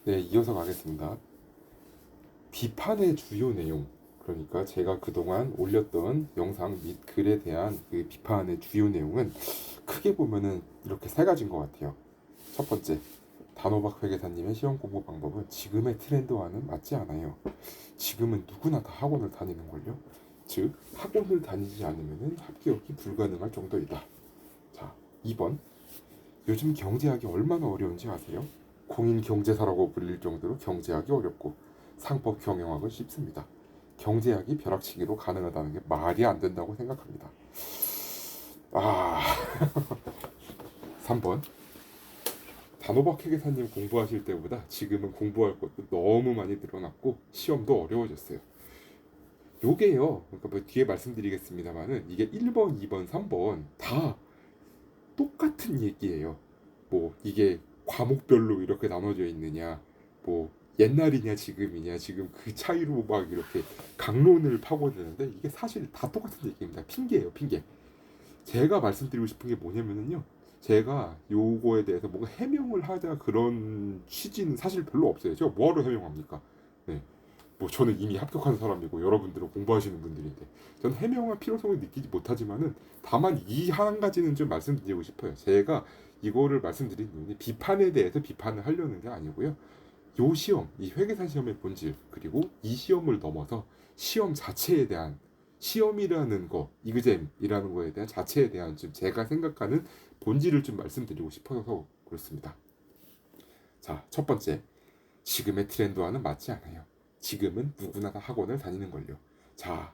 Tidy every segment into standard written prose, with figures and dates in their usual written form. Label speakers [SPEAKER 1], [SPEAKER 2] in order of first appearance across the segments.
[SPEAKER 1] 네, 이어서 가겠습니다. 비판의 주요 내용, 그러니까 제가 그동안 올렸던 영상 및 글에 대한 그 비판의 주요 내용은 크게 보면은 이렇게 세 가지인 것 같아요. 첫 번째, 단호박 회계사님의 시험 공부 방법은 지금의 트렌드와는 맞지 않아요. 지금은 누구나 다 학원을 다니는걸요. 즉, 학원을 다니지 않으면 합격이 불가능할 정도이다. 자, 2번, 요즘 경제학이 얼마나 어려운지 아세요? 공인 경제사라고 불릴 정도로 경제학이 어렵고 상법 경영학은 쉽습니다. 경제학이 벼락치기로 가능하다는 게 말이 안 된다고 생각합니다. 아, 3번. 단호박 회계사님 공부하실 때보다 지금은 공부할 것도 너무 많이 늘어났고 시험도 어려워졌어요. 요게요. 그러니까 뭐 뒤에 말씀드리겠습니다만은 이게 1번, 2번, 3번 다 똑같은 얘기예요. 뭐 이게 과목별로 이렇게 나눠져 있느냐, 뭐 옛날이냐 지금이냐, 지금 그 차이로 막 이렇게 강론을 파고드는데 이게 사실 다 똑같은 얘기입니다. 핑계예요, 핑계. 제가 말씀드리고 싶은 게 뭐냐면은요, 제가 요거에 대해서 뭔가 해명을 하자 그런 취지는 사실 별로 없어요. 제가 뭐하러 해명합니까? 네. 뭐 저는 이미 합격한 사람이고 여러분들은 공부하시는 분들인데 저는 해명할 필요성을 느끼지 못하지만은 다만 이 한 가지는 좀 말씀드리고 싶어요. 제가 이거를 말씀드린 이유는 비판에 대해서 비판을 하려는 게 아니고요. 요 시험, 이 회계사 시험의 본질, 그리고 이 시험을 넘어서 시험 자체에 대한 시험이라는 거, 이그잼이라는 거에 대한 자체에 대한 좀 제가 생각하는 본질을 좀 말씀드리고 싶어서 그렇습니다. 자, 첫 번째, 지금의 트렌드와는 맞지 않아요. 지금은 누구나 다 학원을 다니는 걸요. 자,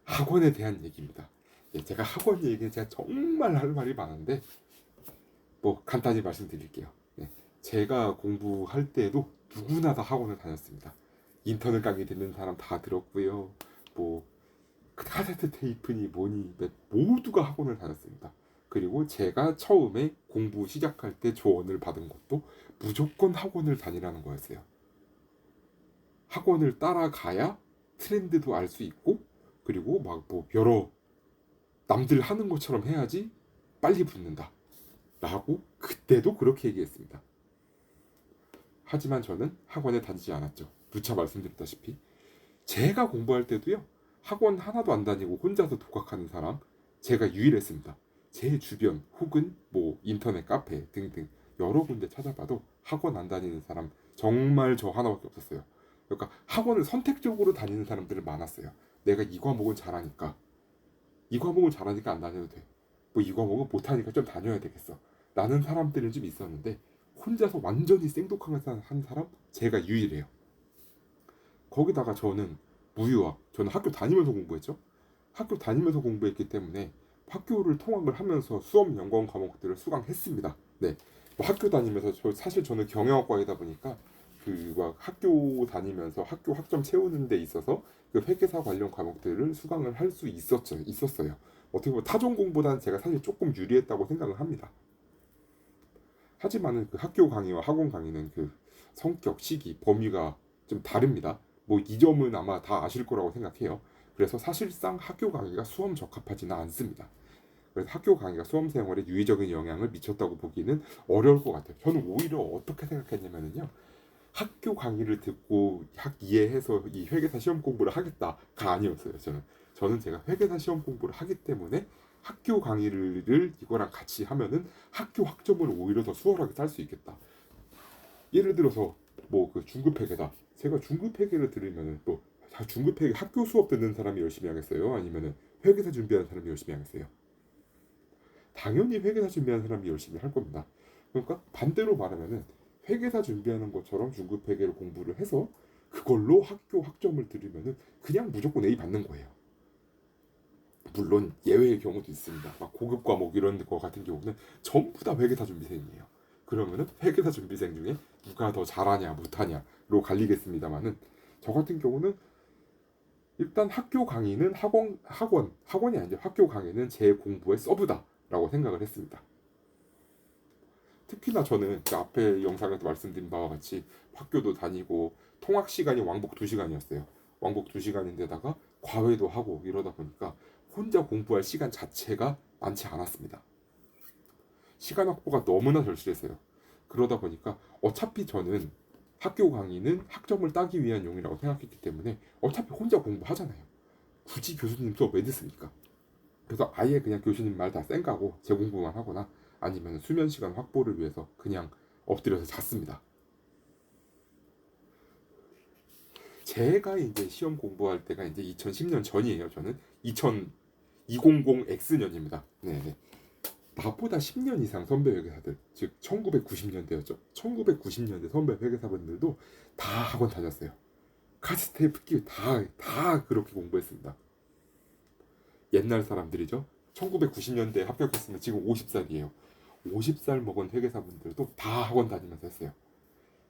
[SPEAKER 1] 학원에 대한 얘기입니다. 예, 제가 학원 얘기는 제가 정말 할 말이 많은데 뭐 간단히 말씀드릴게요. 예, 제가 공부할 때도 누구나 다 학원을 다녔습니다. 인터넷 강의 듣는 사람 다 들었고요. 뭐 카세트 테이프니 뭐니 모두가 학원을 다녔습니다. 그리고 제가 처음에 공부 시작할 때 조언을 받은 것도 무조건 학원을 다니라는 거였어요. 학원을 따라가야 트렌드도 알 수 있고 그리고 막 뭐 여러 남들 하는 것처럼 해야지 빨리 붙는다 라고 그때도 그렇게 얘기했습니다. 하지만 저는 학원에 다니지 않았죠. 누차 말씀드렸다시피 제가 공부할 때도요, 학원 하나도 안 다니고 혼자서 독학하는 사람 제가 유일했습니다. 제 주변 혹은 뭐 인터넷 카페 등등 여러 군데 찾아봐도 학원 안 다니는 사람 정말 저 하나밖에 없었어요. 그러니까 학원을 선택적으로 다니는 사람들은 많았어요. 내가 이 과목은 잘하니까 이 과목은 잘하니까 안 다녀도 돼. 뭐 이 과목은 못하니까 좀 다녀야 되겠어. 라는 사람들은 좀 있었는데 혼자서 완전히 생독학을 한 사람 제가 유일해요. 거기다가 저는 무유학, 저는 학교 다니면서 공부했죠. 학교 다니면서 공부했기 때문에 학교를 통학을 하면서 수업 연관 과목들을 수강했습니다. 네, 뭐 학교 다니면서 사실 저는 경영학과이다 보니까 그 막 학교 다니면서 학교 학점 채우는 데 있어서 그 회계사 관련 과목들을 수강을 할 수 있었어요. 어떻게 보면 타전공보다는 제가 사실 조금 유리했다고 생각을 합니다. 하지만은 그 학교 강의와 학원 강의는 그 성격, 시기, 범위가 좀 다릅니다. 뭐 이 점은 아마 다 아실 거라고 생각해요. 그래서 사실상 학교 강의가 수험 적합하지는 않습니다. 그래서 학교 강의가 수험 생활에 유의적인 영향을 미쳤다고 보기는 어려울 것 같아요. 저는 오히려 어떻게 생각했냐면요. 학교 강의를 듣고 이해해서 이 회계사 시험 공부를 하겠다가 아니었어요. 저는 제가 회계사 시험 공부를 하기 때문에 학교 강의를 이거랑 같이 하면은 학교 학점을 오히려 더 수월하게 딸 수 있겠다. 예를 들어서 뭐 그 중급 회계다. 제가 중급 회계를 들으면은 또 중급 회계 학교 수업 듣는 사람이 열심히 하겠어요? 아니면은 회계사 준비하는 사람이 열심히 하겠어요? 당연히 회계사 준비하는 사람이 열심히 할 겁니다. 그러니까 반대로 말하면은 회계사 준비하는 것처럼 중급 회계를 공부를 해서 그걸로 학교 학점을 들으면은 그냥 무조건 A 받는 거예요. 물론 예외의 경우도 있습니다. 막 고급 과목 이런 거 같은 경우는 전부 다 회계사 준비생이에요. 그러면은 회계사 준비생 중에 누가 더 잘하냐 못하냐로 갈리겠습니다만은 저 같은 경우는 일단 학교 강의는 학원이 아니죠. 학교 강의는 제 공부의 서브다라고 생각을 했습니다. 특히나 저는 그 앞에 영상에서 말씀드린 바와 같이 학교도 다니고 통학 시간이 왕복 2시간이었어요. 왕복 2시간인데다가 과외도 하고 이러다 보니까 혼자 공부할 시간 자체가 많지 않았습니다. 시간 확보가 너무나 절실했어요. 그러다 보니까 어차피 저는 학교 강의는 학점을 따기 위한 용이라고 생각했기 때문에 어차피 혼자 공부하잖아요. 굳이 교수님 수업 왜 듣습니까? 그래서 아예 그냥 교수님 말 다 쌩까고 제 공부만 하거나 아니면 수면 시간 확보를 위해서 그냥 엎드려서 잤습니다. 제가 이제 시험 공부할 때가 이제 2010년 전이에요. 저는 2000X년입니다. 네네. 나보다 10년 이상 선배 회계사들, 즉 1990년대였죠. 1990년대 선배 회계사분들도 다 학원 다녔어요. 카스테이프 끼고 다 그렇게 공부했습니다. 옛날 사람들이죠. 1990년대에 합격했으면 지금 50살이에요. 50살 먹은 회계사분들도 다 학원 다니면서 했어요.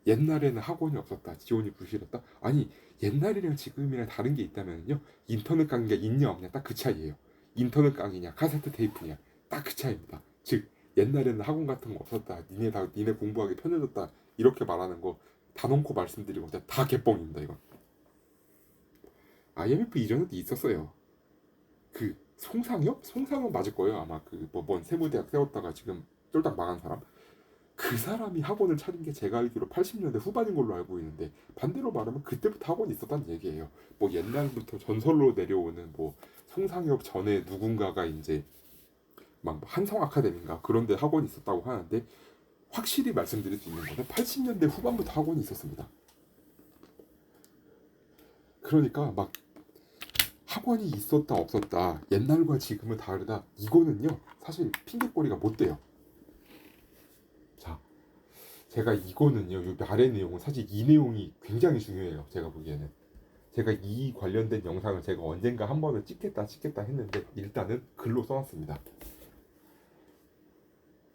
[SPEAKER 1] 옛날에는 학원이 없었다. 지원이 부실했다. 아니, 옛날이랑 지금이랑 다른 게 있다면요. 인터넷 강의가 있냐 없냐 딱 그 차이예요. 인터넷 강의냐 카세트 테이프냐 딱 그 차이입니다. 즉 옛날에는 학원 같은 거 없었다. 니네 공부하기 편해졌다. 이렇게 말하는 거 다 놓고 말씀드리고 다 개뻥입니다. 이건. IMF 이전에도 있었어요. 그 송상엽? 송상엽 맞을 거예요. 아마 그뭔 세무대학 세웠다가 지금 쫄딱 망한 사람. 그 사람이 학원을 차린 게 제가 알기로 80년대 후반인 걸로 알고 있는데 반대로 말하면 그때부터 학원이 있었다는 얘기예요. 뭐 옛날부터 전설로 내려오는 뭐 송상엽 전에 누군가가 이제 막 한성 아카데미인가 그런데 학원이 있었다고 하는데 확실히 말씀드릴 수 있는 거는 80년대 후반부터 학원이 있었습니다. 그러니까 막 학원이 있었다 없었다 옛날과 지금은 다르다 이거는요 사실 핑계거리가 못 돼요. 자, 제가 이거는요 요 아래 내용은 사실 이 내용이 굉장히 중요해요. 제가 보기에는 제가 이 관련된 영상을 제가 언젠가 한 번은 찍겠다 했는데 일단은 글로 써놨습니다.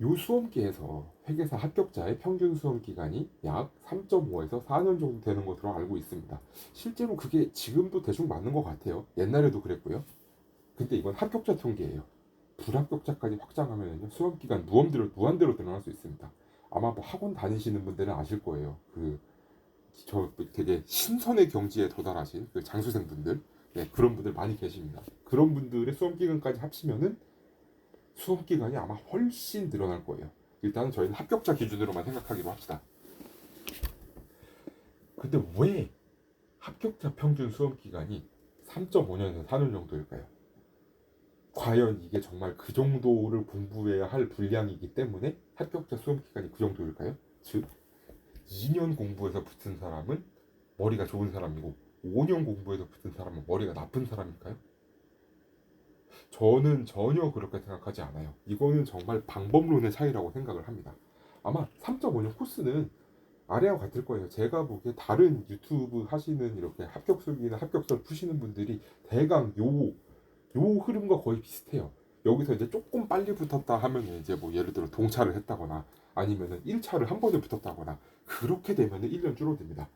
[SPEAKER 1] 요 수험기에서 회계사 합격자의 평균 수험 기간이 약 3.5에서 4년 정도 되는 것으로 알고 있습니다. 실제로 그게 지금도 대충 맞는 것 같아요. 옛날에도 그랬고요. 근데 이건 합격자 통계예요. 불합격자까지 확장하면 수험 기간 무한대로 늘어날 수 있습니다. 아마 뭐 학원 다니시는 분들은 아실 거예요. 저 되게 신선의 경지에 도달하신 그 장수생분들, 네, 그런 분들 많이 계십니다. 그런 분들의 수험 기간까지 합치면은 수업 기간이 아마 훨씬 늘어날 거예요. 일단은 저희는 합격자 기준으로만 생각하기로 합시다. 근데 왜 합격자 평균 수업 기간이 3.5년에서 4년 정도일까요? 과연 이게 정말 그 정도를 공부해야 할 분량이기 때문에 합격자 수업 기간이 그 정도일까요? 즉 2년 공부해서 붙은 사람은 머리가 좋은 사람이고 5년 공부해서 붙은 사람은 머리가 나쁜 사람일까요? 저는 전혀 그렇게 생각하지 않아요. 이거는 정말 방법론의 차이라고 생각을 합니다. 아마 3.5년 코스는 아래와 같을 거예요. 제가 보기에 다른 유튜브 하시는 이렇게 합격술기나 합격설 푸시는 분들이 대강 요 흐름과 거의 비슷해요. 여기서 이제 조금 빨리 붙었다 하면 이제 뭐 예를 들어 동차를 했다거나 아니면은 1차를 한 번에 붙었다거나 그렇게 되면은 1년 줄어듭니다.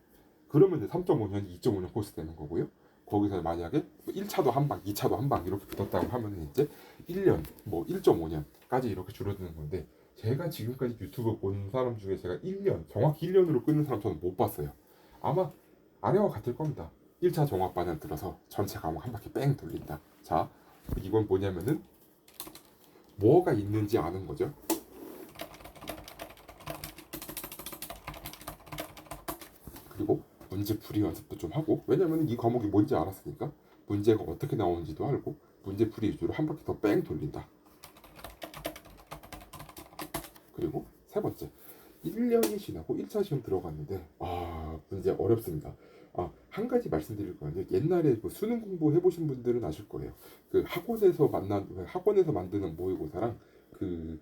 [SPEAKER 1] 그러면 이제 3.5년이 2.5년 코스 되는 거고요. 거기서 만약에 1차도 한 방, 2차도 한 방 이렇게 붙었다고 하면 이제 1년, 뭐 1.5년까지 이렇게 줄어드는 건데 제가 지금까지 유튜브 본 사람 중에 제가 1년, 정확히 1년으로 끊는 사람 저는 못 봤어요. 아마 아래와 같을 겁니다. 1차 종합반을 들어서 전체 과목 한 바퀴 뺑 돌린다. 자, 이건 뭐냐면은 뭐가 있는지 아는 거죠. 그리고 문제풀이 연습도 좀 하고 왜냐면 이 과목이 뭔지 알았으니까 문제가 어떻게 나오는지도 알고 문제풀이 위주로 한 바퀴 더 뺑 돌린다. 그리고 세 번째 1년이 지나고 1차 시험 들어갔는데 문제 어렵습니다. 한 가지 말씀드릴 거는 옛날에 뭐 수능 공부 해보신 분들은 아실 거예요. 그 학원에서 만드는 모의고사랑 그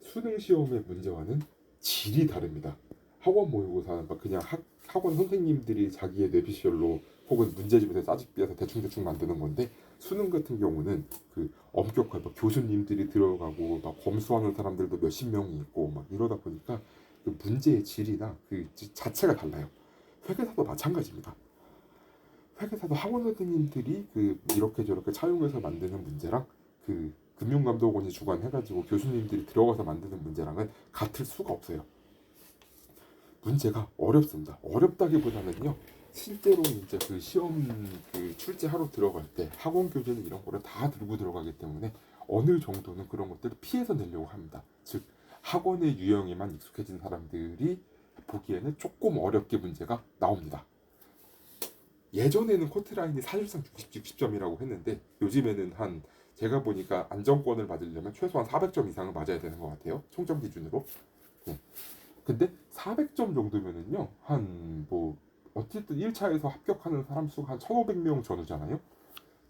[SPEAKER 1] 수능 시험의 문제와는 질이 다릅니다. 학원 모의고사는 막 그냥 학원 선생님들이 자기의 뇌피셜로 혹은 문제집에서 짜집기해서 대충 만드는 건데 수능 같은 경우는 그 엄격한 막 교수님들이 들어가고 막 검수하는 사람들도 몇십 명이 있고 막 이러다 보니까 그 문제의 질이나 그 자체가 달라요. 회계사도 마찬가지입니다. 회계사도 학원 선생님들이 그 이렇게 저렇게 차용해서 만드는 문제랑 그 금융감독원이 주관해가지고 교수님들이 들어가서 만드는 문제랑은 같을 수가 없어요. 문제가 어렵습니다. 어렵다기보다는요. 실제로 이제 그 시험 그 출제하러 들어갈 때 학원 교재는 이런 거를 다 들고 들어가기 때문에 어느 정도는 그런 것들을 피해서 내려고 합니다. 즉 학원의 유형에만 익숙해진 사람들이 보기에는 조금 어렵게 문제가 나옵니다. 예전에는 커트라인이 사실상 60점이라고 했는데 요즘에는 한 제가 보니까 안정권을 받으려면 최소한 400점 이상은 맞아야 되는 것 같아요. 총점 기준으로. 네. 근데 400점 정도면은요. 한 뭐 어쨌든 1차에서 합격하는 사람 수가 한 1,500명 전후잖아요.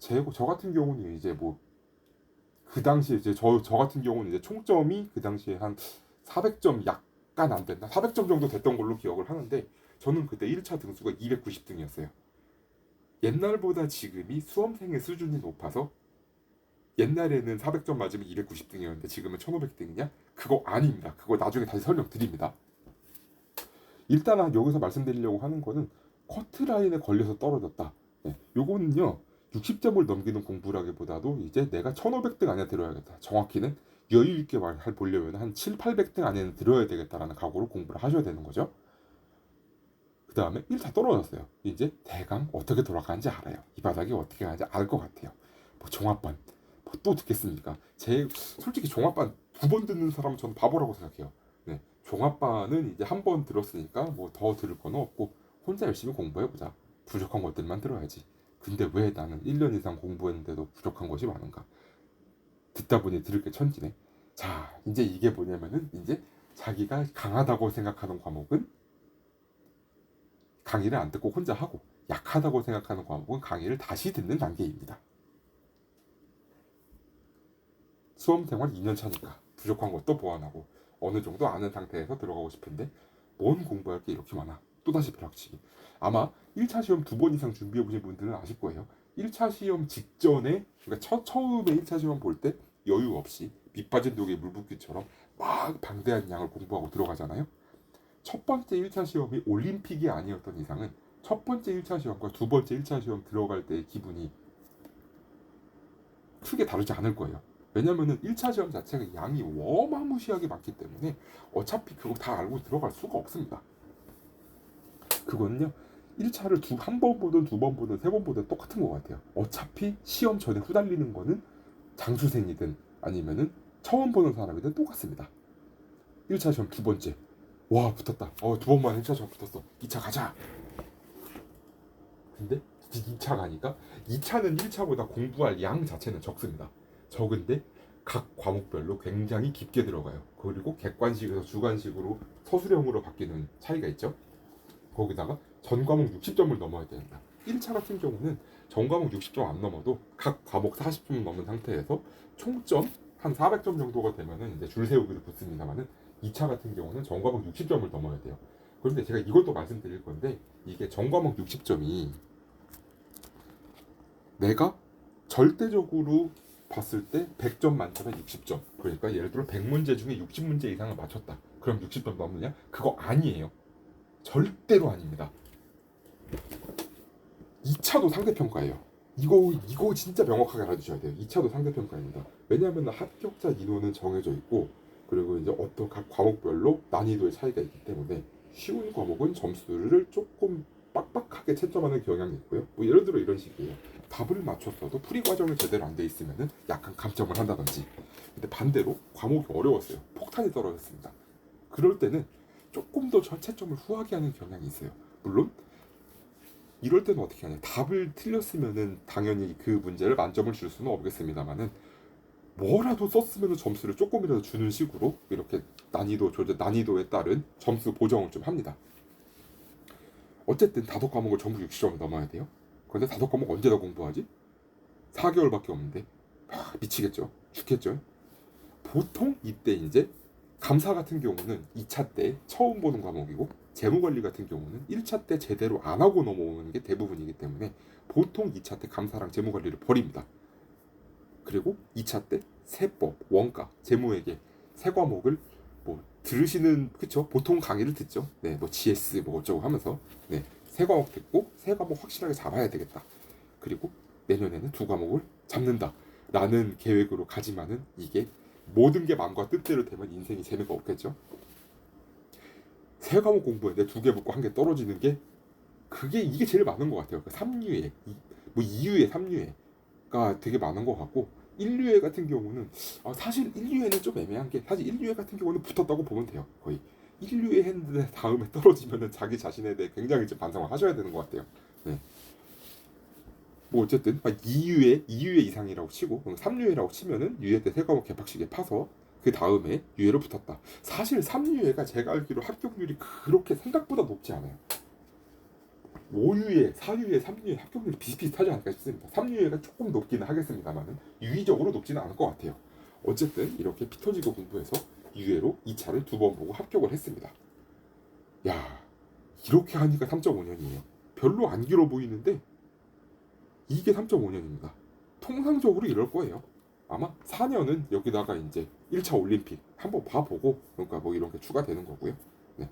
[SPEAKER 1] 저 같은 경우는 이제 뭐 그 당시에 이제 저 같은 경우는 이제 총점이 그 당시에 한 400점 약간 안 됐나? 400점 정도 됐던 걸로 기억을 하는데 저는 그때 1차 등수가 290등이었어요. 옛날보다 지금이 수험생의 수준이 높아서 옛날에는 400점 맞으면 290등이었는데 지금은 1500등이냐? 그거 아닙니다. 그거 나중에 다시 설명드립니다. 일단 여기서 말씀드리려고 하는 거는 커트라인에 걸려서 떨어졌다. 네, 요거는요. 60점을 넘기는 공부라기보다도 이제 내가 1500등 안에 들어야겠다. 정확히는 여유 있게 보려면 한 7, 800등 안에는 들어야 되겠다라는 각오로 공부를 하셔야 되는 거죠. 그 다음에 1차 떨어졌어요. 이제 대강 어떻게 돌아가는지 알아요. 이 바닥이 어떻게 가는지 알 것 같아요. 뭐 종합반 뭐 또 듣겠습니까? 솔직히 종합반 2번 듣는 사람은 저는 바보라고 생각해요. 네, 종합반은 이제 한 번 들었으니까 뭐 더 들을 건 없고 혼자 열심히 공부해보자. 부족한 것들만 들어야지. 근데 왜 나는 1년 이상 공부했는데도 부족한 것이 많은가? 듣다 보니 들을 게 천지네. 자, 이제 이게 뭐냐면은 이제 자기가 강하다고 생각하는 과목은 강의를 안 듣고 혼자 하고 약하다고 생각하는 과목은 강의를 다시 듣는 단계입니다. 수험 생활 2년 차니까 부족한 것도 보완하고 어느 정도 아는 상태에서 들어가고 싶은데 뭔 공부할 게 이렇게 많아. 또다시 벼락치기. 아마 1차 시험 2번 이상 준비해 보신 분들은 아실 거예요. 1차 시험 직전에 그러니까 처음에 1차 시험 볼 때 여유 없이 밑빠진 독에 물 붓기처럼 막 방대한 양을 공부하고 들어가잖아요. 첫 번째 1차 시험이 올림픽이 아니었던 이상은 첫 번째 1차 시험과 두 번째 1차 시험 들어갈 때의 기분이 크게 다르지 않을 거예요. 왜냐면은 1차 시험 자체가 양이 어마무시하게 많기 때문에 어차피 그거 다 알고 들어갈 수가 없습니다. 그거는요. 1차를 한 번 보든 두 번 보든 세 번 보든 똑같은 것 같아요. 어차피 시험 전에 후달리는 거는 장수생이든 아니면은 처음 보는 사람이든 똑같습니다. 1차 시험 두 번째. 와, 붙었다. 두 번만 1차 시험 붙었어. 2차 가자. 근데 2차 가니까 2차는 1차보다 공부할 양 자체는 적습니다. 적은데 각 과목별로 굉장히 깊게 들어가요. 그리고 객관식에서 주관식으로 서술형으로 바뀌는 차이가 있죠. 거기다가 전 과목 60점을 넘어야 된다. 1차 같은 경우는 전 과목 60점 안 넘어도 각 과목 40점 넘은 상태에서 총점 한 400점 정도가 되면은 이제 줄 세우기를 붙습니다만은 2차 같은 경우는 전 과목 60점을 넘어야 돼요. 그런데 제가 이것도 말씀드릴 건데 이게 전 과목 60점이 내가 절대적으로 봤을 때 100점 만점에 60점. 그러니까 예를 들어 100문제 중에 60문제 이상을 맞췄다. 그럼 60점 넘느냐? 그거 아니에요. 절대로 아닙니다. 2차도 상대평가예요. 이거 진짜 명확하게 알아두셔야 돼요. 2차도 상대평가입니다. 왜냐하면 합격자 인원은 정해져 있고 그리고 이제 어떤 각 과목별로 난이도의 차이가 있기 때문에 쉬운 과목은 점수를 조금 빡빡하게 채점하는 경향이 있고요. 뭐 예를 들어 이런 식이에요. 답을 맞췄어도 풀이 과정이 제대로 안 돼 있으면은 약간 감점을 한다든지. 근데 반대로 과목이 어려웠어요. 폭탄이 떨어졌습니다. 그럴 때는 조금 더 채점을 후하게 하는 경향이 있어요. 물론 이럴 때는 어떻게 하냐? 답을 틀렸으면은 당연히 그 문제를 만점을 줄 수는 없겠습니다만은 뭐라도 썼으면 점수를 조금이라도 주는 식으로 이렇게 난이도에 따른 점수 보정을 좀 합니다. 어쨌든 다섯 과목을 전부 60점을 넘어야 돼요. 그런데 다섯 과목 언제 다 공부하지? 4개월밖에 없는데 미치겠죠? 죽겠죠? 보통 이때 이제 감사 같은 경우는 2차 때 처음 보는 과목이고 재무관리 같은 경우는 1차 때 제대로 안 하고 넘어오는 게 대부분이기 때문에 보통 2차 때 감사랑 재무관리를 버립니다. 그리고 2차 때 세법, 원가, 재무회계 세 과목을 뭐 들으시는 그쵸? 보통 강의를 듣죠. 네, 뭐 GS 뭐 어쩌고 하면서 세 과목 듣고 세 과목 확실하게 잡아야 되겠다. 그리고 내년에는 두 과목을 잡는다라는 계획으로 가지만은 이게 모든 게 마음과 뜻대로 되면 인생이 재미가 없겠죠. 세 과목 공부했는데 두 개 붙고 한 개 떨어지는 게 이게 제일 많은 것 같아요. 그 3유에 뭐 2유에 3유에가 되게 많은 것 같고 1유에 같은 경우는 사실 1유에는 좀 애매한 게 사실 1유에 같은 경우는 붙었다고 보면 돼요. 거의 1류에 했는데 다음에 떨어지면은 자기 자신에 대해 굉장히 좀 반성을 하셔야 되는 것 같아요. 네. 뭐 어쨌든 2유에 이상이라고 치고 3유에라고 치면은 유예 때 세 과목 개박식에 파서 그 다음에 유예로 붙었다. 사실 3유예가 제가 알기로 합격률이 그렇게 생각보다 높지 않아요. 5유예, 4유예, 3유예 합격률이 비슷비슷하지 않을까 싶습니다. 3유예가 조금 높기는 하겠습니다만은 유의적으로 높지는 않을 것 같아요. 어쨌든 이렇게 피 터지고 공부해서 유예로 2차를 두 번 보고 합격을 했습니다. 야, 이렇게 하니까 3.5년이에요. 별로 안 길어 보이는데 이게 3.5년입니다. 통상적으로 이럴 거예요. 아마 4년은 여기다가 이제 1차 올림픽 한번 봐보고 그러니까 뭐 이런 게 추가되는 거고요. 네.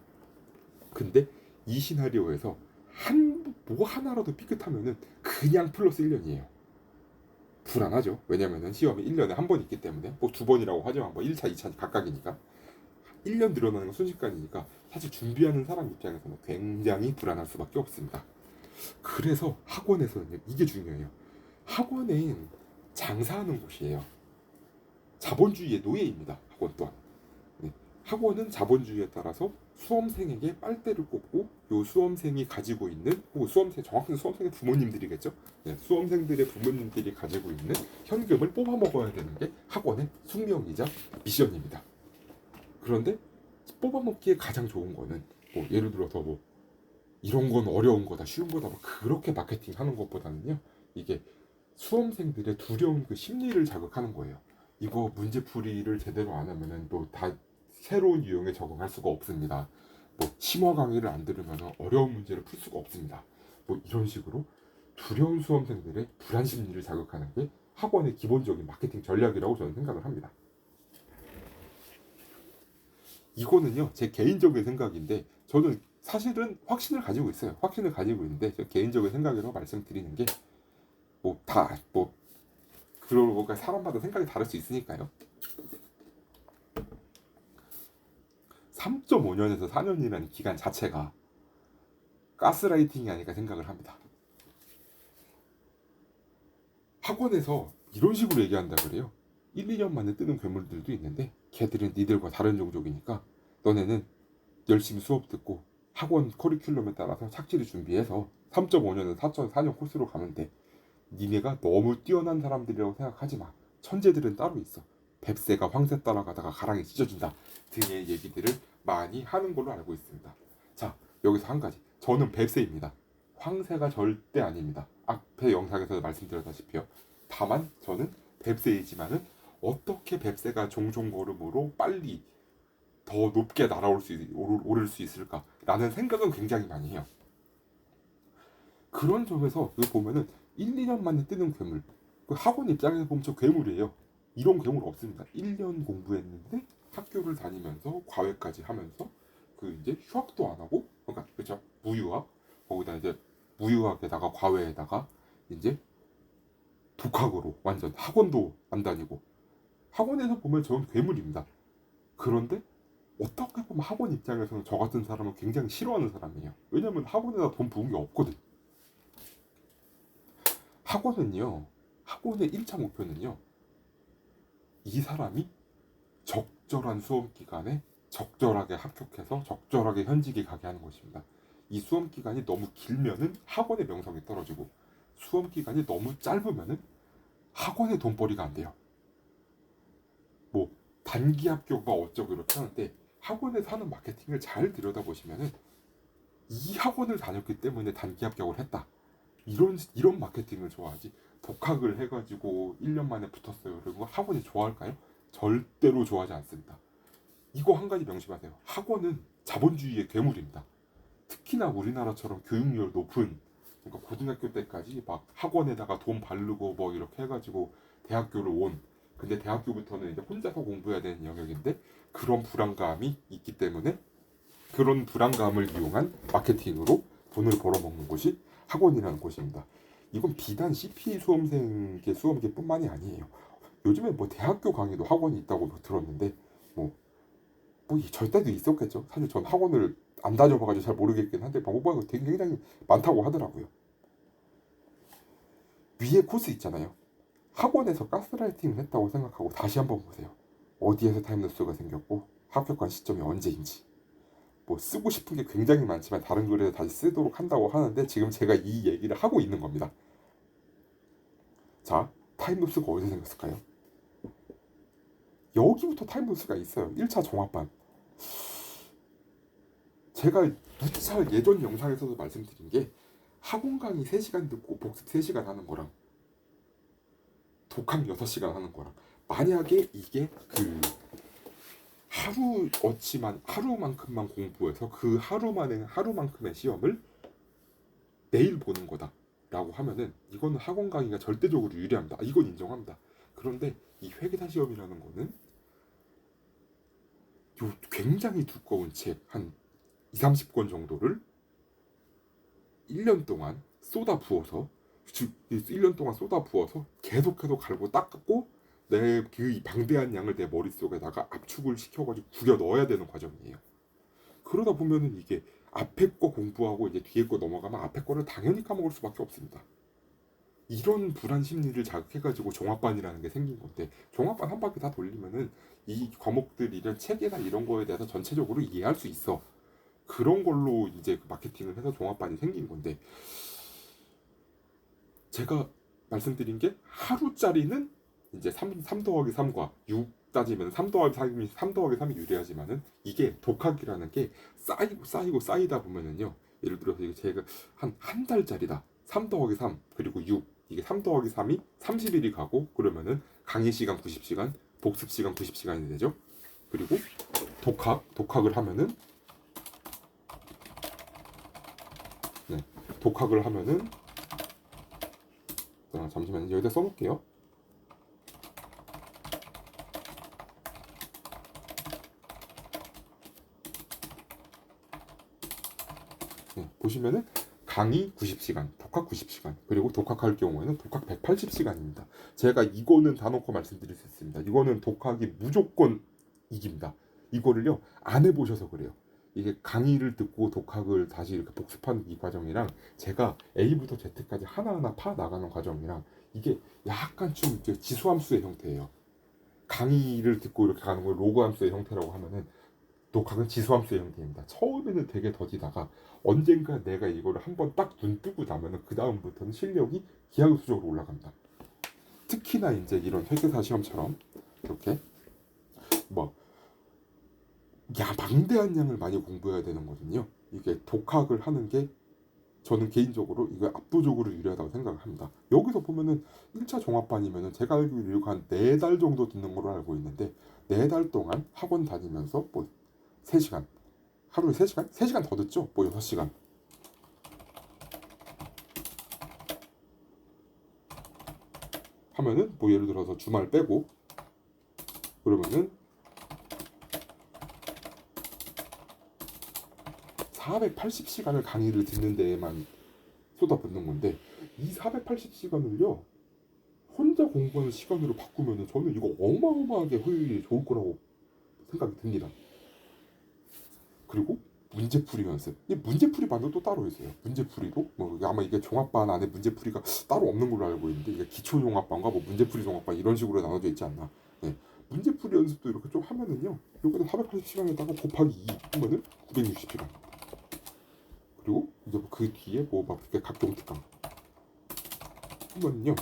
[SPEAKER 1] 근데 이 시나리오에서 뭐 하나라도 삐끗하면은 그냥 플러스 1년이에요. 불안하죠. 왜냐면은 시험이 1년에 한 번 있기 때문에 뭐 두 번이라고 하지만 뭐 1차, 2차 각각이니까 1년 늘어나는 건 순식간이니까 사실 준비하는 사람 입장에서는 굉장히 불안할 수밖에 없습니다. 그래서 학원에서는 이게 중요해요. 학원은 장사하는 곳이에요. 자본주의의 노예입니다. 학원 또한. 네. 학원은 자본주의에 따라서 수험생에게 빨대를 꽂고 요 수험생이 가지고 있는 혹은 수험생 정확히 수험생의 부모님들이겠죠. 네. 수험생들의 부모님들이 가지고 있는 현금을 뽑아 먹어야 되는 게 학원의 숙명이자 미션입니다. 그런데 뽑아 먹기에 가장 좋은 거는 뭐 예를 들어서 뭐 이런 건 어려운 거다 쉬운 거다 뭐 그렇게 마케팅하는 것보다는요 이게 수험생들의 두려운 그 심리를 자극하는 거예요. 이거 문제풀이를 제대로 안 하면은 또 다 새로운 유형에 적응할 수가 없습니다. 뭐 심화 강의를 안 들으면 어려운 문제를 풀 수가 없습니다. 뭐 이런 식으로 두려운 수험생들의 불안 심리를 자극하는 게 학원의 기본적인 마케팅 전략이라고 저는 생각을 합니다. 이거는요 제 개인적인 생각인데 저는 사실은 확신을 가지고 있어요. 확신을 가지고 있는데 제 개인적인 생각이라고 말씀드리는 게 뭐 그러고 사람마다 생각이 다를 수 있으니까요. 3.5년에서 4년이라는 기간 자체가 가스라이팅이 아닐까 생각을 합니다. 학원에서 이런 식으로 얘기한다 그래요. 1, 2년 만에 뜨는 괴물들도 있는데 걔들은 니들과 다른 종족이니까 너네는 열심히 수업 듣고 학원 커리큘럼에 따라서 착실히 준비해서 3.5년은 4.4년 코스로 가면 돼. 니네가 너무 뛰어난 사람들이라고 생각하지 마. 천재들은 따로 있어. 뱁새가 황새 따라가다가 가랑이 찢어진다 등의 얘기들을 많이 하는 걸로 알고 있습니다. 자, 여기서 한 가지. 저는 뱁새입니다. 황새가 절대 아닙니다. 앞에 영상에서 말씀드렸다시피요. 다만 저는 뱁새이지만은 어떻게 뱁새가 종종걸음으로 빨리 더 높게 오를 수 있을까라는 생각은 굉장히 많이 해요. 그런 점에서 여기 보면은 1, 2년 만에 뜨는 괴물. 그 학원 입장에서 보면 저 괴물이에요. 이런 괴물 없습니다. 1년 공부했는데 학교를 다니면서 과외까지 하면서 그 이제 휴학도 안 하고 그러니까 그렇죠. 무유학 거기다 이제 무유학에다가 과외에다가 이제 독학으로 완전 학원도 안 다니고 학원에서 보면 저는 괴물입니다. 그런데 어떻게 보면 학원 입장에서는 저 같은 사람은 굉장히 싫어하는 사람이에요. 왜냐면 학원에다 돈 부은 게 없거든. 학원의 1차 목표는요. 이 사람이 적절한 수험 기간에 적절하게 합격해서 적절하게 현직에 가게 하는 것입니다. 이 수험 기간이 너무 길면은 학원의 명성이 떨어지고 수험 기간이 너무 짧으면은 학원의 돈벌이가 안 돼요. 뭐 단기 합격과 어쩌고 이렇게 하는데 학원에서 하는 마케팅을 잘 들여다보시면은 이 학원을 다녔기 때문에 단기 합격을 했다. 이런 마케팅을 좋아하지. 독학을 해가지고 1년 만에 붙었어요. 그리고 학원이 좋아할까요? 절대로 좋아하지 않습니다. 이거 한 가지 명심하세요. 학원은 자본주의의 괴물입니다. 특히나 우리나라처럼 교육열 높은 그러니까 고등학교 때까지 막 학원에다가 돈 바르고 뭐 이렇게 해가지고 대학교를 온 근데 대학교부터는 이제 혼자서 공부해야 되는 영역인데 그런 불안감이 있기 때문에 그런 불안감을 이용한 마케팅으로 돈을 벌어먹는 곳이 학원이라는 곳입니다. 이건 비단 CP 수험생의 수험계뿐만이 아니에요. 요즘에 뭐 대학교 강의도 학원이 있다고 들었는데 절 때도 있었겠죠. 사실 전 학원을 안 다녀봐가지고 잘 모르겠긴 한데 방법이 되게 굉장히 많다고 하더라고요. 위에 코스 있잖아요. 학원에서 가스라이팅을 했다고 생각하고 다시 한번 보세요. 어디에서 타임루스가 생겼고 합격한 시점이 언제인지. 뭐 쓰고 싶은 게 굉장히 많지만 다른 글에 다시 쓰도록 한다고 하는데 지금 제가 이 얘기를 하고 있는 겁니다. 자, 타임루스가 어디서 생겼을까요? 여기부터 타임루스가 있어요. 1차 종합반. 제가 누차 예전 영상에서도 말씀드린 게 학원 강의 3시간 듣고 복습 3시간 하는 거랑 독학 6시간 하는 거랑 만약에 이게 그 하루만큼만 공부해서 그 하루만큼의 시험을 매일 보는 거다라고 하면은 이거는 학원 강의가 절대적으로 유리합니다. 이건 인정합니다. 그런데 이 회계사 시험이라는 거는 요 굉장히 두꺼운 책 한 2, 30권 정도를 1년 동안 쏟아 부어서 1년 동안 쏟아 부어서 계속해서 갈고 닦고 내 그 방대한 양을 내 머릿속에다가 압축을 시켜가지고 구겨 넣어야 되는 과정이에요. 그러다 보면은 이게 앞에 거 공부하고 이제 뒤에 거 넘어가면 앞에 거를 당연히 까먹을 수밖에 없습니다. 이런 불안 심리를 자극해가지고 종합반이라는 게 생긴 건데 종합반 한 바퀴 다 돌리면은 이 과목들 이런 체계나 이런 거에 대해서 전체적으로 이해할 수 있어. 그런 걸로 이제 마케팅을 해서 종합반이 생긴 건데 제가 말씀드린 게 하루짜리는 이제 3 더하기 3과 6 따지면 3 더하기 3이 유리하지만은 이게 독학이라는 게 쌓이다 보면은요. 예를 들어서 이게 제가 한 달짜리다. 3 더하기 3 그리고 6 이게 3 더하기 3이 30일이 가고 그러면은 강의 시간 90시간, 복습 시간 90시간이 되죠. 그리고 독학을 하면은 네, 독학을 하면은 잠시만요. 여기다 써놓을게요. 네, 보시면은 강의 90시간, 독학 90시간, 그리고 독학할 경우에는 독학 180시간입니다. 제가 이거는 다 놓고 말씀드릴 수 있습니다. 이거는 독학이 무조건 이깁니다. 이거를요, 안 해보셔서 그래요. 이게 강의를 듣고 독학을 다시 이렇게 복습하는 이 과정이랑 제가 A부터 Z까지 하나하나 파 나가는 과정이랑 이게 약간 좀 지수함수의 형태예요. 강의를 듣고 이렇게 가는 걸 로그함수의 형태라고 하면은 독학은 지수함수의 형태입니다. 처음에는 되게 더디다가 언젠가 내가 이거를 한번 딱 눈 뜨고 나면은 그 다음부터는 실력이 기하급수적으로 올라갑니다. 특히나 이제 이런 회계사 시험처럼 이렇게 뭐 망대한 양을 많이 공부해야 되는 거거든요. 이게 독학을 하는 게 저는 개인적으로 이거 압도적으로 유리하다고 생각을 합니다. 여기서 보면은 1차 종합반이면은 제가 알기로 한 4달 정도 듣는 걸로 알고 있는데 4달 동안 학원 다니면서 뭐 3시간 하루에 3시간? 3시간 더 듣죠? 뭐 6시간 하면은 뭐 예를 들어서 주말 빼고 그러면은 480시간을 강의를 듣는 데에만 쏟아붓는 건데 이 480시간을요 혼자 공부하는 시간으로 바꾸면은 저는 이거 어마어마하게 효율이 좋을 거라고 생각이 듭니다. 그리고 문제풀이 연습. 이 문제풀이 반도 또 따로 있어요. 문제풀이도 뭐 아마 이게 종합반 안에 문제풀이가 따로 없는 걸로 알고 있는데 이게 기초 종합반과 뭐 문제풀이 종합반 이런 식으로 나눠져 있지 않나. 네. 문제풀이 연습도 이렇게 좀 하면은요. 여기다 480시간에다가 곱하기 2 하면은 960시간. 그리고 이제 그 뒤에 뭐 막 이렇게 각종 특강 하면은요.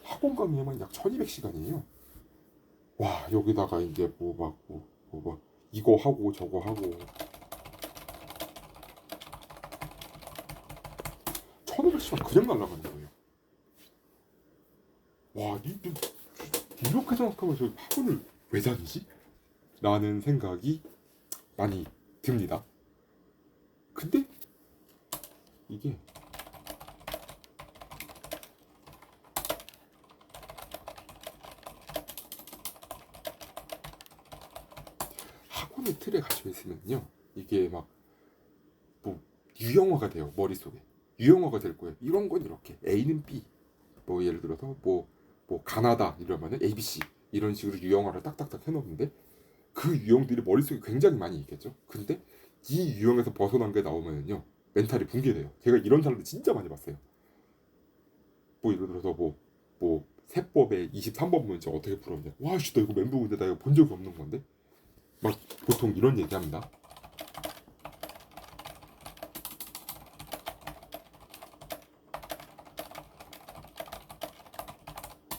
[SPEAKER 1] 학원 강의만 약 1200시간이에요. 와 여기다가 이제 뭐 이거 하고 저거 하고 1500시간 그냥 날라가는 거예요. 와 이렇게 생각하면 저 학원을 왜 다니지? 라는 생각이 많이 듭니다. 근데 이게 학원의 틀에 갇혀 있으면요 이게 막 뭐 유형화가 돼요. 머릿속에 유형화가 될 거예요. 이런 건 이렇게 A는 B 뭐 예를 들어서 뭐 가나다 이러면은 ABC 이런 식으로 유형화를 딱딱딱 해놓는데 그 유형들이 머릿속에 굉장히 많이 있겠죠. 근데 이 유형에서 벗어난 게 나오면요 멘탈이 붕괴돼요. 제가 이런 사람들 진짜 많이 봤어요. 뭐 예를 들어서 뭐 세법의 23번 문제 어떻게 풀었냐. 와, 씨, 나 이거 멘붕 인데 나 이거 본 적이 없는 건데. 막 보통 이런 얘기합니다.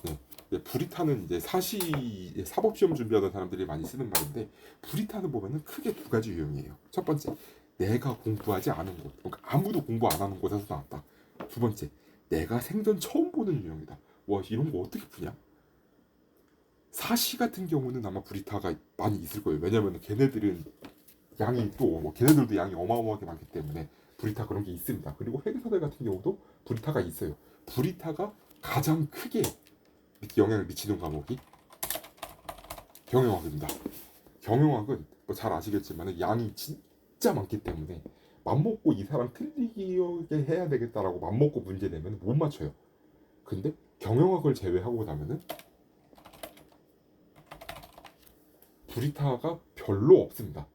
[SPEAKER 1] 네. 브리타는 이제 사법 시험 준비하던 사람들이 많이 쓰는 말인데, 브리타는 보면은 크게 두 가지 유형이에요. 첫 번째, 내가 공부하지 않은 곳, 그러니까 아무도 공부 안 하는 곳에서 나왔다. 두 번째, 내가 생전 처음 보는 유형이다. 와, 이런 거 어떻게 푸냐? 사시 같은 경우는 아마 브리타가 많이 있을 거예요. 왜냐면 걔네들은 양이 또 걔네들도 양이 어마어마하게 많기 때문에 브리타 그런 게 있습니다. 그리고 회계사들 같은 경우도 브리타가 있어요. 브리타가 가장 크게 영향을 미치는 과목이 경영학입니다. 경영학은 뭐 잘 아시겠지만 양이 진짜 많기 때문에 맘먹고 이 사람 틀리게 해야 되겠다라고 맘먹고 문제 내면 못 맞춰요. 근데 경영학을 제외하고 나면은 브리타가 별로 없습니다.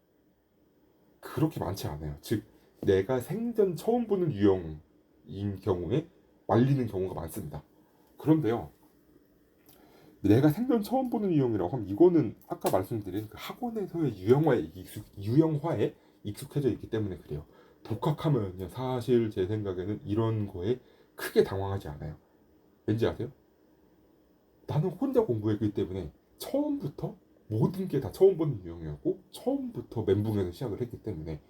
[SPEAKER 1] 그렇게 많지 않아요. 즉 내가 생전 처음 보는 유형인 경우에 말리는 경우가 많습니다. 그런데요, 내가 생전 처음 보는 유형이라고 하면 이거는 아까 말씀드린 그 학원에서의 유형화에 익숙해져 있기 때문에 그래요. 독학하면요, 사실 제 생각에는 이런 거에 크게 당황하지 않아요. 왠지 아세요? 나는 혼자 공부했기 때문에 처음부터 모든 게 다 처음 보는 유형이었고 처음부터 멘붕에서 시작을 했기 때문에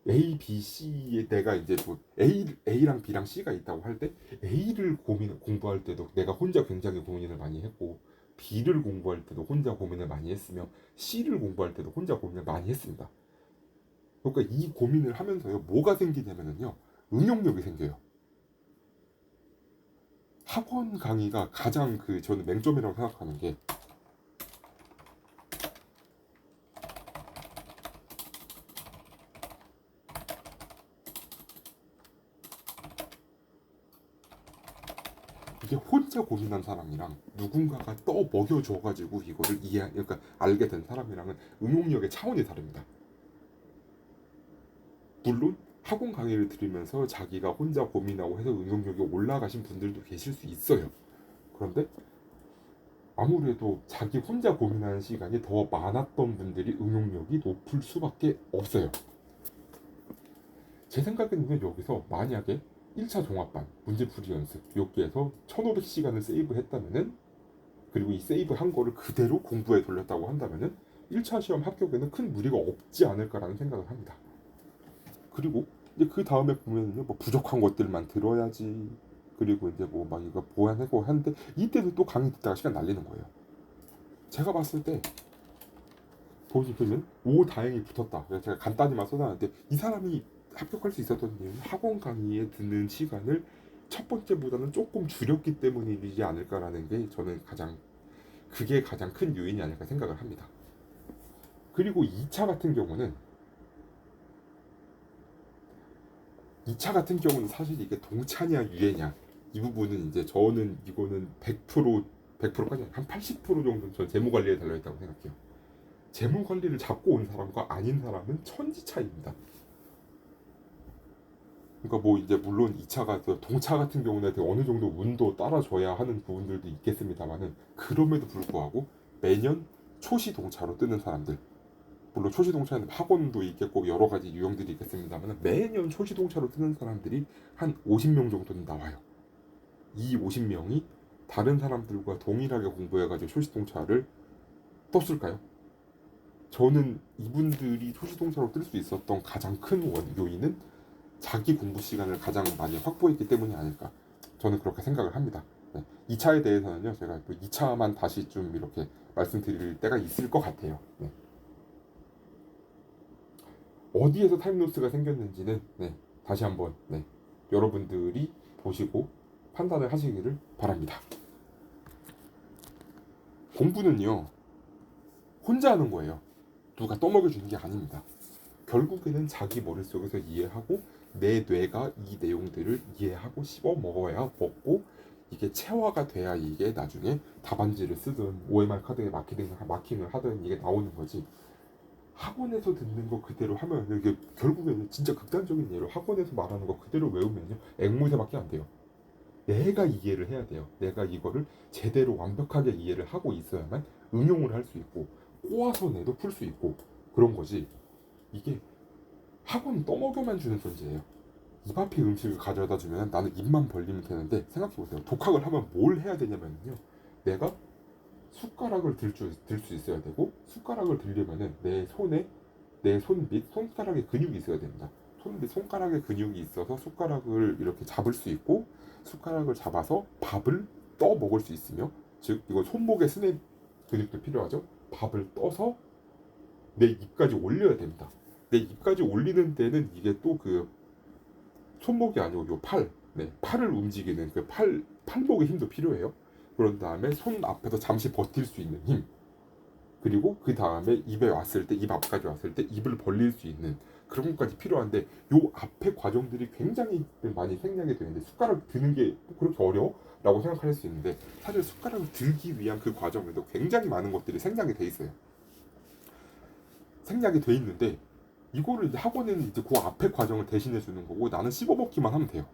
[SPEAKER 1] A, B, C에 내가 이제 뭐 A랑 B랑 C가 있다고 할 때 A를 공부할 때도 내가 혼자 굉장히 고민을 많이 했고 B를 공부할 때도 혼자 고민을 많이 했으며 C를 공부할 때도 혼자 고민을 많이 했습니다. 그러니까 이 고민을 하면서요, 뭐가 생기냐면요, 응용력이 생겨요. 학원 강의가 가장 저는 맹점이라고 생각하는 게, 이게 혼자 고민한 사람이랑 누군가가 떠 먹여줘가지고 이거를 그러니까 알게 된 사람이랑은 응용력의 차원이 다릅니다. 물론 학원 강의를 들으면서 자기가 혼자 고민하고 해서 응용력이 올라가신 분들도 계실 수 있어요. 그런데 아무래도 자기 혼자 고민하는 시간이 더 많았던 분들이 응용력이 높을 수밖에 없어요. 제 생각에는 여기서 만약에 1차 종합반 문제풀이 연습 여기에서 1500시간을 세이브했다면은, 그리고 이 세이브 한 거를 그대로 공부에 돌렸다고 한다면은 1차 시험 합격에는 큰 무리가 없지 않을까라는 생각을 합니다. 그리고 이제 그 다음에 보면요, 뭐 부족한 것들만 들어야지. 그리고 이제 뭐 막 이거 보완하고 하는데 이때도 또 강의 듣다가 시간 날리는 거예요. 제가 봤을 때 보시면 오 다행히 붙었다. 그래서 제가 간단히만 써놨는데 이 사람이 합격할 수 있었던 이유는 학원 강의에 듣는 시간을 첫 번째보다는 조금 줄였기 때문이지 않을까라는 게 저는 그게 가장 큰 요인이 아닐까 생각을 합니다. 그리고 2차 같은 경우는 사실 이게 동차냐 유예냐 이 부분은 이제 저는 이거는 100%까지 한 80% 정도는 전 재무 관리에 달려 있다고 생각해요. 재무 관리를 잡고 온 사람과 아닌 사람은 천지 차이입니다. 그러니까 뭐 이제 물론 2차가 동차 같은 경우는 어느 정도 운도 따라줘야 하는 부분들도 있겠습니다만은, 그럼에도 불구하고 매년 초시 동차로 뜨는 사람들, 물론 초시 동차는 학원도 있겠고 여러 가지 유형들이 있겠습니다만 매년 초시 동차로 뜨는 사람들이 한 50명 정도는 나와요. 이 50명이 다른 사람들과 동일하게 공부해가지고 초시 동차를 떴을까요? 저는 이분들이 초시 동차로 뜰 수 있었던 가장 큰 요인은 자기 공부 시간을 가장 많이 확보했기 때문이 아닐까, 저는 그렇게 생각을 합니다. 네. 2차에 대해서는요, 제가 또 2차만 다시 좀 이렇게 말씀드릴 때가 있을 것 같아요. 네. 어디에서 타임로스가 생겼는지는 다시 한번 여러분들이 보시고 판단을 하시기를 바랍니다. 공부는요, 혼자 하는 거예요. 누가 떠먹여주는 게 아닙니다. 결국에는 자기 머릿속에서 이해하고 내 뇌가 이 내용들을 이해하고 씹어 먹고 이게 체화가 돼야 이게 나중에 답안지를 쓰든 OMR 카드에 마킹을 하든 이게 나오는 거지. 학원에서 듣는 거 그대로 하면 이게 결국에는 진짜 극단적인 예로 학원에서 말하는 거 그대로 외우면요 앵무새밖에 안 돼요. 내가 이해를 해야 돼요. 내가 이거를 제대로 완벽하게 이해를 하고 있어야만 응용을 할 수 있고 꼬아서 내도 풀 수 있고 그런 거지. 이게 학원 떠먹여만 주는 존재예요. 입 앞에 음식을 가져다 주면 나는 입만 벌리면 되는데 생각해보세요. 독학을 하면 뭘 해야 되냐면요. 내가 숟가락을 들 수 있어야 되고 숟가락을 들려면은 내 손 및 손가락에 근육이 있어야 됩니다. 손 및 손가락에 근육이 있어서 숟가락을 이렇게 잡을 수 있고 숟가락을 잡아서 밥을 떠 먹을 수 있으며 즉 이건 손목에 스냅 근육도 필요하죠. 밥을 떠서 내 입까지 올려야 됩니다. 내 입까지 올리는 데는 이게 또 그 손목이 아니고 요 팔을 움직이는 그 팔목의 힘도 필요해요. 그런 다음에 손 앞에서 잠시 버틸 수 있는 힘, 그리고 그 다음에 입에 왔을 때, 입 앞까지 왔을 때 입을 벌릴 수 있는 그런 것까지 필요한데 요 앞에 과정들이 굉장히 많이 생략이 되는데 숟가락 드는 게 그렇게 어려워? 라고 생각할 수 있는데 사실 숟가락을 들기 위한 그 과정에도 굉장히 많은 것들이 생략이 돼 있어요. 생략이 돼 있는데 이거를 이제 학원에는 이제 그 앞에 과정을 대신해 주는 거고 나는 씹어먹기만 하면 돼요.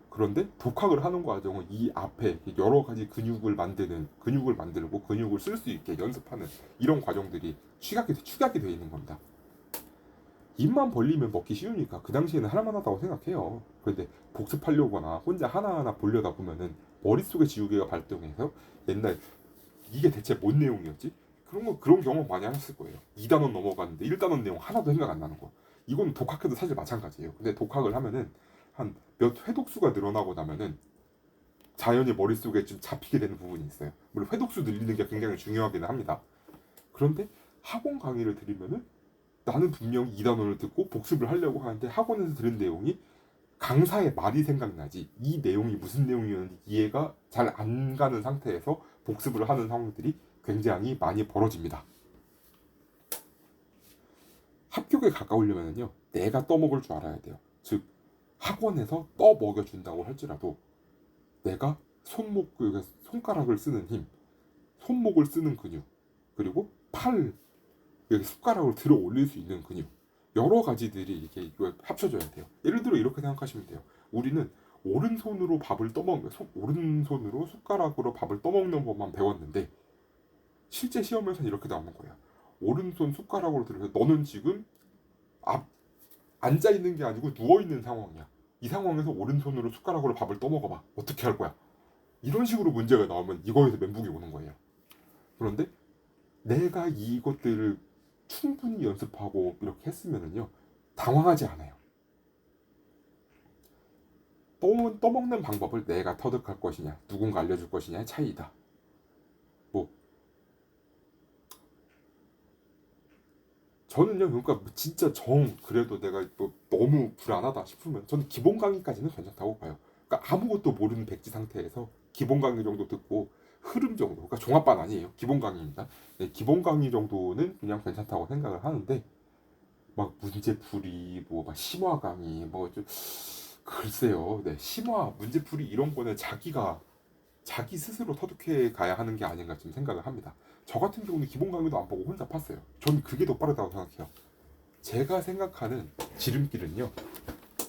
[SPEAKER 1] 그런데 독학을 하는 과정은 이 앞에 여러 가지 근육을 만들고 근육을 쓸 수 있게 연습하는 이런 과정들이 축약이 되어 있는 겁니다. 입만 벌리면 먹기 쉬우니까 그 당시에는 할만 하다고 생각해요. 그런데 복습하려거나 혼자 하나하나 보려다 보면은 머릿속에 지우개가 발동해서 옛날 이게 대체 뭔 내용이었지? 그런 경험 많이 하셨을 거예요. 2단원 넘어갔는데 1단원 내용 하나도 생각 안 나는 거. 이건 독학해도 사실 마찬가지예요. 근데 독학을 하면은 한 몇 회독수가 늘어나고 나면은 자연히 머릿속에 좀 잡히게 되는 부분이 있어요. 물론 회독수 늘리는 게 굉장히 중요하기는 합니다. 그런데 학원 강의를 들으면은 나는 분명히 2단원을 듣고 복습을 하려고 하는데 학원에서 들은 내용이 강사의 말이 생각나지 이 내용이 무슨 내용이었는지 이해가 잘 안 가는 상태에서 복습을 하는 상황들이 굉장히 많이 벌어집니다. 합격에 가까우려면요 내가 떠먹을 줄 알아야 돼요. 즉 학원에서 떠먹여준다고 할지라도 내가 손가락을 쓰는 힘, 손목을 쓰는 근육, 그리고 여기 숟가락을 들어 올릴 수 있는 근육, 여러 가지들이 이렇게 합쳐져야 돼요. 예를 들어 이렇게 생각하시면 돼요. 우리는 오른손으로 숟가락으로 밥을 떠먹는 법만 배웠는데 실제 시험에서는 이렇게 나오는 거예요. 오른손 숟가락으로 들어서 너는 지금 앞 앉아 있는 게 아니고 누워 있는 상황이야. 이 상황에서 오른손으로 숟가락으로 밥을 떠먹어봐. 어떻게 할 거야? 이런 식으로 문제가 나오면 이거에서 멘붕이 오는 거예요. 그런데 내가 이것들을 충분히 연습하고 이렇게 했으면은요 당황하지 않아요. 떠먹는 방법을 내가 터득할 것이냐 누군가 알려줄 것이냐의 차이다. 뭐 저는요 그러니까 진짜 그래도 내가 뭐 너무 불안하다 싶으면 저는 기본 강의까지는 괜찮다고 봐요. 그러니까 아무것도 모르는 백지 상태에서 기본 강의 정도 듣고 흐름 정도, 그러니까 종합반 아니에요. 기본 강의입니다. 네, 기본 강의 정도는 그냥 괜찮다고 생각을 하는데 막 문제풀이 뭐막 심화 강의 뭐 좀 글쎄요. 네, 심화 문제풀이 이런 거는 자기 스스로 터득해 가야 하는 게 아닌가 좀 생각을 합니다. 저 같은 경우는 기본 강의도 안 보고 혼자 팠어요. 전 그게 더 빠르다고 생각해요. 제가 생각하는 지름길은요.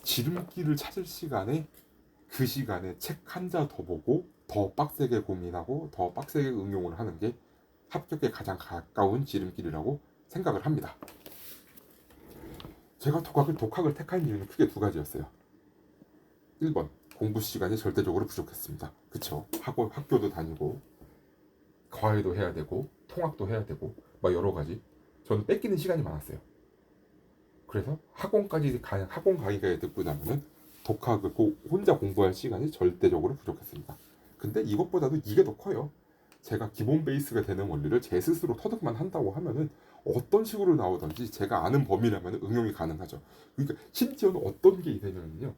[SPEAKER 1] 지름길을 찾을 시간에 그 시간에 책 한 자 더 보고 더 빡세게 고민하고 더 빡세게 응용을 하는 게 합격에 가장 가까운 지름길이라고 생각을 합니다. 제가 독학을 택한 이유는 크게 두 가지였어요. 1번 공부 시간이 절대적으로 부족했습니다. 그쵸? 학교도 다니고 과외도 해야 되고 통학도 해야 되고 막 여러 가지 저는 뺏기는 시간이 많았어요. 그래서 학원 강의까지 듣고 나면은 독학을 혼자 공부할 시간이 절대적으로 부족했습니다. 근데 이것보다도 이게 더 커요. 제가 기본 베이스가 되는 원리를 제 스스로 터득만 한다고 하면은 어떤 식으로 나오든지 제가 아는 범위라면 응용이 가능하죠. 그러니까 심지어는 어떤 게 되냐면요.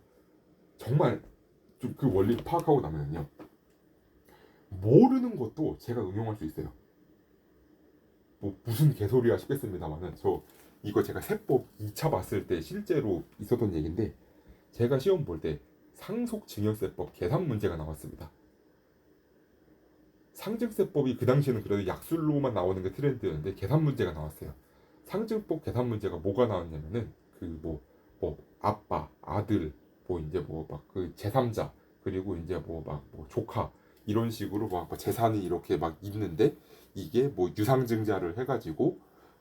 [SPEAKER 1] 정말 좀 그 원리를 파악하고 나면요. 모르는 것도 제가 응용할 수 있어요. 뭐 무슨 개소리야 싶겠습니다만은 저 이거 제가 세법 2차 봤을 때 실제로 있었던 얘기인데 제가 시험 볼 때 상속증여세법 계산 문제가 나왔습니다. 상증세법이 그 당시에는 그래도 약술로만 나오는 게 트렌드였는데 계산 문제가 나왔어요. 상증법 계산 문제가 뭐가 나왔냐면은 그 뭐 아빠, 아들, 뭐 이제 뭐 막 그 제3자 그리고 이제 뭐 막 뭐 조카 이런 식으로 막 재산이 이렇게 막 있는데 이게 뭐 유상증자를 해가지고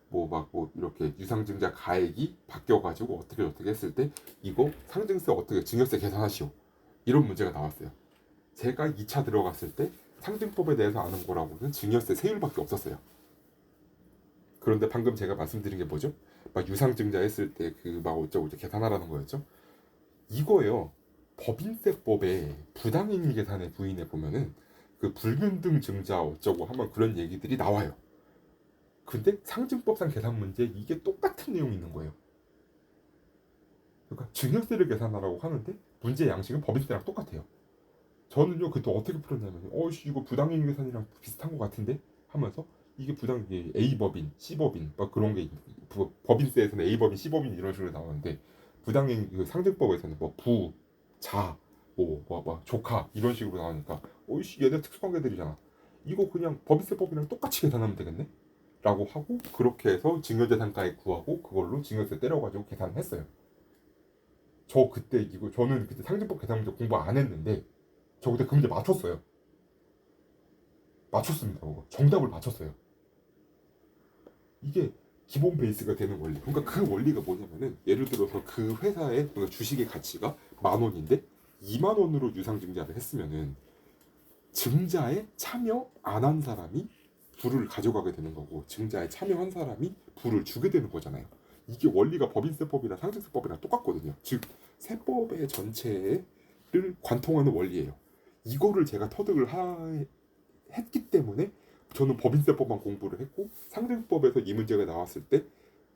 [SPEAKER 1] 뭐 막 뭐 이렇게 유상증자 가액이 바뀌어가지고 어떻게 했을 때 이거 상증세 어떻게 증여세 계산하시오 이런 문제가 나왔어요. 제가 2차 들어갔을 때 상증법에 대해서 아는 거라고는 증여세 세율밖에 없었어요. 그런데 방금 제가 말씀드린 게 뭐죠? 막 유상증자 했을 때 그 막 어쩌고 계산하라는 거였죠. 이거요. 법인세법에 부당행위 계산의 부인에 보면은 그 불균등 증자 어쩌고 하면 그런 얘기들이 나와요. 근데 상증법상 계산 문제 이게 똑같은 내용이 있는 거예요. 그러니까 증여세를 계산하라고 하는데 문제 양식은 법인세랑 똑같아요. 저는요 그때 어떻게 풀었냐면 어씨 이거 부당행위 계산이랑 비슷한 것 같은데 하면서 이게 부당행위 A법인, C법인 막 그런 게 법인세에서는 A법인, C법인 이런 식으로 나오는데 부당행위 그 상증법에서는 뭐 부, 자, 뭐 조카 이런 식으로 나오니까 어이씨 얘네 특수관계들이잖아. 이거 그냥 법인세법이랑 똑같이 계산하면 되겠네? 라고 하고 그렇게 해서 증여재산가액 구하고 그걸로 증여세 때려가지고 계산을 했어요. 저 그때 이거 저는 그때 상증법 계산 문제 공부 안 했는데 저 그때 그 문제 맞췄어요. 맞췄습니다. 그거. 정답을 맞췄어요. 이게 기본 베이스가 되는 원리. 그러니까 그 원리가 뭐냐면은 예를 들어서 그 회사의 그러니까 주식의 가치가 10,000원인데 20,000원으로 유상증자를 했으면은 증자에 참여 안 한 사람이 부를 가져가게 되는 거고 증자에 참여한 사람이 부를 주게 되는 거잖아요. 이게 원리가 법인세법이나 상증세법이랑 똑같거든요. 즉 세법의 전체를 관통하는 원리예요. 이거를 제가 했기 때문에 저는 법인세법만 공부를 했고 상증법에서 이 문제가 나왔을 때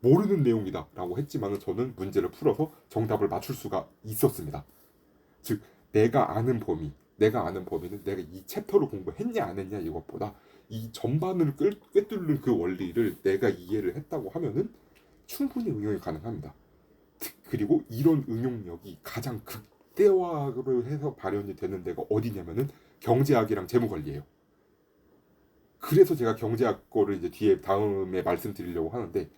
[SPEAKER 1] 모르는 내용이다라고 했지만은 저는 문제를 풀어서 정답을 맞출 수가 있었습니다. 즉 내가 아는 범위는 내가 이 챕터를 공부했냐 안 했냐 이것보다 이 전반을 꿰뚫는 그 원리를 내가 이해를 했다고 하면은 충분히 응용이 가능합니다. 그리고 이런 응용력이 가장 극대화로 해서 발현이 되는 데가 어디냐면은 경제학이랑 재무관리예요. 그래서 제가 경제학 거를 이제 뒤에 다음에 말씀드리려고 하는데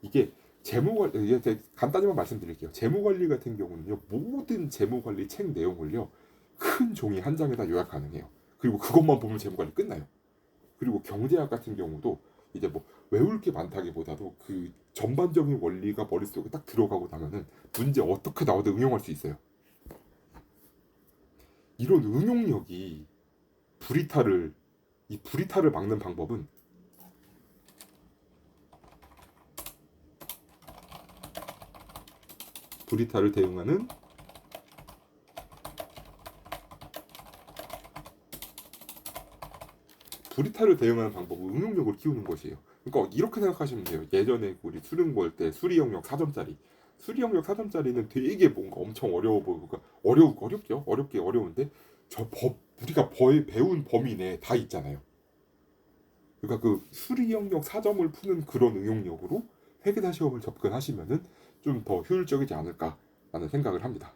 [SPEAKER 1] 이게 재무관리 이게 간단히만 말씀드릴게요. 재무관리 같은 경우는요 모든 재무관리 책 내용을요 큰 종이 한 장에다 요약 가능해요. 그리고 그것만 보면 재무관리 끝나요. 그리고 경제학 같은 경우도 이제 뭐 외울 게 많다기보다도 그 전반적인 원리가 머릿속에 딱 들어가고 나면은 문제 어떻게 나오든 응용할 수 있어요. 이런 응용력이 불이탈을 이 불이탈을 막는 방법은 불이탈을 대응하는 방법은 응용력을 키우는 것이에요. 그러니까 이렇게 생각하시면 돼요. 예전에 우리 수능 볼 때 수리 영역 4점짜리 수리 영역 4점짜리는 되게 뭔가 엄청 어려워 보이고 그러니까 어렵죠. 어렵게 어려운데 우리가 배운 범위 내에 다 있잖아요. 그러니까 그 수리 영역 4점을 푸는 그런 응용력으로 회계사 시험을 접근하시면은 좀 더 효율적이지 않을까라는 생각을 합니다.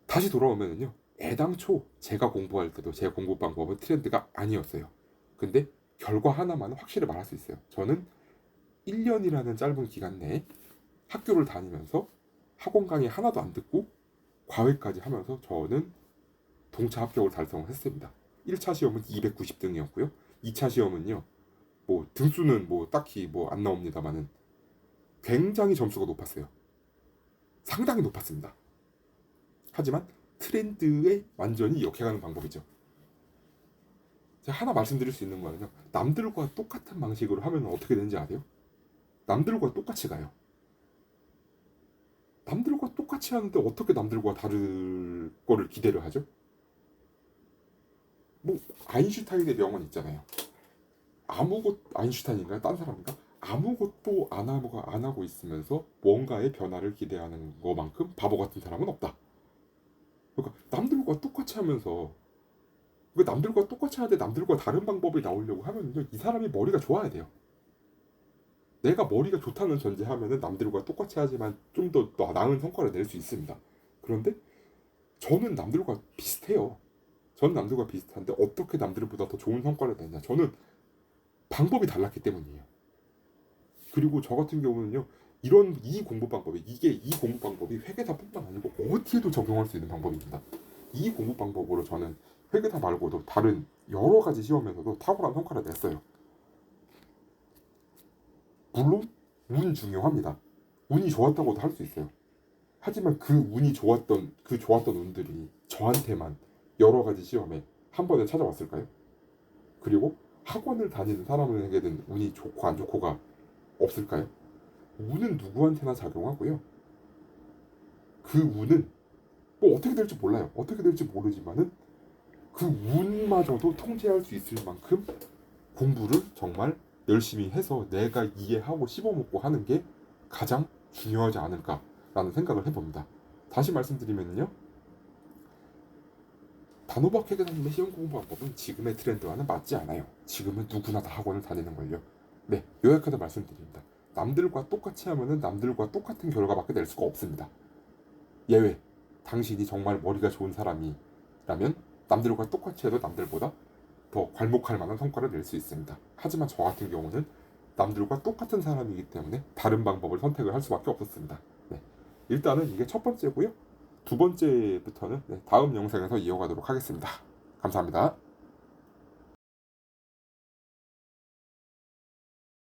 [SPEAKER 1] 다시 돌아오면은요. 애당초 제가 공부할 때도 제 공부 방법은 트렌드가 아니었어요. 근데 결과 하나만은 확실히 말할 수 있어요. 저는 1년이라는 짧은 기간 내에 학교를 다니면서 학원 강의 하나도 안 듣고 과외까지 하면서 저는 동차 합격을 달성을 했습니다. 1차 시험은 290등이었고요. 2차 시험은요. 뭐 등수는 뭐 딱히 뭐 안 나옵니다만은 굉장히 점수가 높았어요. 상당히 높았습니다. 하지만 트렌드에 완전히 역행하는 방법이죠. 제가 하나 말씀드릴 수 있는 거는요. 남들과 똑같은 방식으로 하면 어떻게 되는지 아세요? 남들과 똑같이 가요. 남들과 똑같이 하는데 어떻게 남들과 다를 거를 기대를 하죠? 뭐 아인슈타인의 명언 있잖아요. 아인슈타인인가요? 딴 사람인가? 아무것도 안 하고 있으면서 뭔가의 변화를 기대하는 것만큼 바보 같은 사람은 없다. 그러니까 남들과 똑같이 하면서 남들과 똑같이 하는데 남들과 다른 방법이 나오려고 하면요 이 사람이 머리가 좋아야 돼요. 내가 머리가 좋다는 전제하면은 남들과 똑같이 하지만 좀 더 나은 성과를 낼 수 있습니다. 그런데 저는 남들과 비슷해요. 저는 남들과 비슷한데 어떻게 남들보다 더 좋은 성과를 내냐? 저는 방법이 달랐기 때문이에요. 그리고 저 같은 경우는요 이런 이 공부 방법이 회계사뿐만 아니고 어디에도 적용할 수 있는 방법입니다. 이 공부 방법으로 저는 회계사 말고도 다른 여러 가지 시험에서도 탁월한 성과를 냈어요. 물론 운 중요합니다. 운이 좋았다고도 할 수 있어요. 하지만 그 좋았던 운들이 저한테만 여러 가지 시험에 한 번에 찾아왔을까요? 그리고 학원을 다니는 사람에게는 운이 좋고 안 좋고가 없을까요? 운은 누구한테나 작용하고요. 그 운은 뭐 어떻게 될지 몰라요. 어떻게 될지 모르지만은 그 운마저도 통제할 수 있을 만큼 공부를 정말 열심히 해서 내가 이해하고 씹어먹고 하는 게 가장 중요하지 않을까라는 생각을 해봅니다. 다시 말씀드리면요. 단호박 회계사님의 시험 공부 방법은 지금의 트렌드와는 맞지 않아요. 지금은 누구나 다 학원을 다니는 걸요. 네, 요약해서 말씀드립니다. 남들과 똑같이 하면은 남들과 똑같은 결과밖에 낼 수가 없습니다. 예외, 당신이 정말 머리가 좋은 사람이라면 남들과 똑같이 해도 남들보다 더 괄목할 만한 성과를 낼 수 있습니다. 하지만 저 같은 경우는 남들과 똑같은 사람이기 때문에 다른 방법을 선택을 할 수밖에 없었습니다. 네, 일단은 이게 첫 번째고요. 두 번째부터는 다음 영상에서 이어가도록 하겠습니다. 감사합니다.